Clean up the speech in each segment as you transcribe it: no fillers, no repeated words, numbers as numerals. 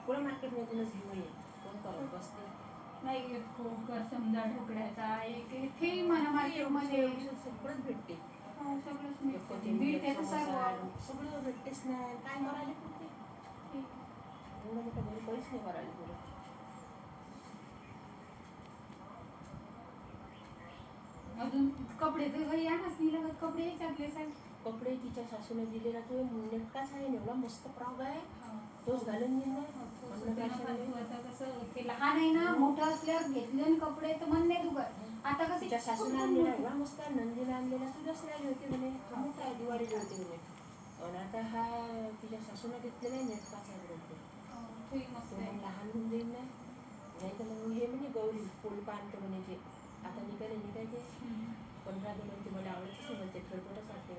सगळं मार्केटमधूनच घेऊन ये. कोण करत बसते नाही खोकर समजा ढोकळ्याचा एक हे मला मार्केटमध्ये सगळंच भेटते. सगळंच मिळते सगळं भेटतेच नाही. काय करायला पुरते एवढं मोठं घरी काहीच नाही करायला पुरत. अजून कपडे तर घरी आणच नाही लागत. कपडे याच्यातले साहेब कपडे तिच्या सासूने दिलेला तो नेटकाच आहे. एवढा मस्त फ्रॉक आहे. तोच घालून घेईन आता कसं ते लहान आहे ना. मोठं असल्यावर घेतले कपडे तर मन नाही दुखत. आता कसं तिच्या सासूने आणलेला एवढा मस्त नंदीने आणलेला तुझ्याच नाही होते म्हणे. हा मोठा आहे दिवाळीला होते म्हणे. आणि आता हा तिच्या सासूने घेतलेला आहे नेटकाच आहे बरोबर. लहान होऊन जाईल ना. नाही तर मग हे म्हणे गौरी पोलपा आणतो म्हणे. ते आता निघायचे 15 दिन म्हणते. मला आवडतच नाही म्हणते. खेळपटच वाटते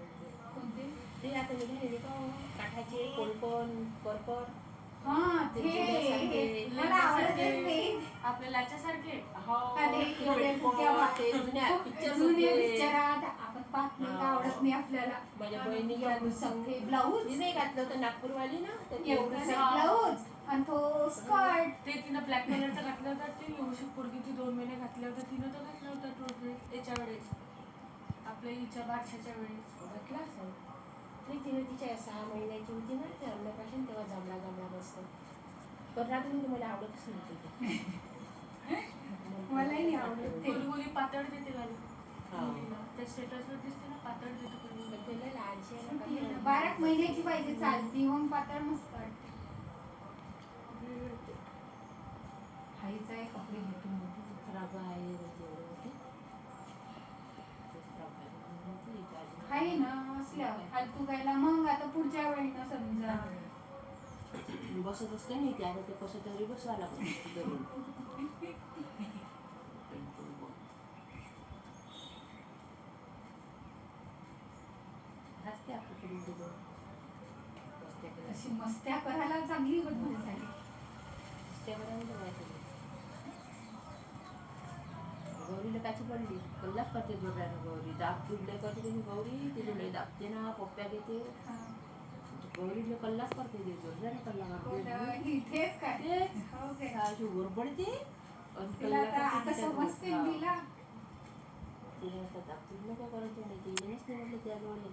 म्हणते. ते आता निघाले का काठाचे कोलपण करपर. मला आवडतच नाही. आपल्या लाच्यासारखे आपण पाहत नाही का आवडत नाही आपल्याला. माझ्या बहिणीला ब्लाऊज नाही घातलं होतं नागपूरवाली ना. ब्लाऊज आणि तो स्कर्ट. ते तिनं ब्लॅक कलरचा घातला होता. ते येऊशी पोरगी ती 2 महिने घातल्या होत्या. तिनं तर घातला होता तो ड्रेस याच्या वेळेस आपल्या हिच्या बारशाच्या वेळेस घातला असेल. नाही तिने तिच्या 6 महिन्याची होती ना ते अन्नप्राशन तेव्हा जमला मस्त. पण रात्री मला आवडतच नव्हती ते. मलाही नाही आवडत ते. गोली पातळ देते घालून. त्या स्टेटसवर दिसते ना पातळ देते. लहानशी 12 महिन्याची पाहिजे चालती. मग पातळ मस्त वाटते. हाईच आहे कपडे घेतो खराब आहे आहे ना असल्या फालतू गायला. मग आता पुढच्या वेळेला समजा बसत असते नाही. त्याला ते कसं तरी बसवा लागतं. अशी मस्त्या करायला चांगली बदलण्यासाठी. गौरीला काची पडली. कल्लाच करते जोड्यानं गौरी. दाब जुडले करते गौरी. ते जुडे दाबते ना पप्प्या घेते. गौरीला कल्लाच करते ते जोड्यानं कल्ला करते. इथेच काय ओरबडते आता समजते तिला. तिने आता दाब जुडलं का करत नाही. ते येणंच नाही म्हटलं त्या जोडे.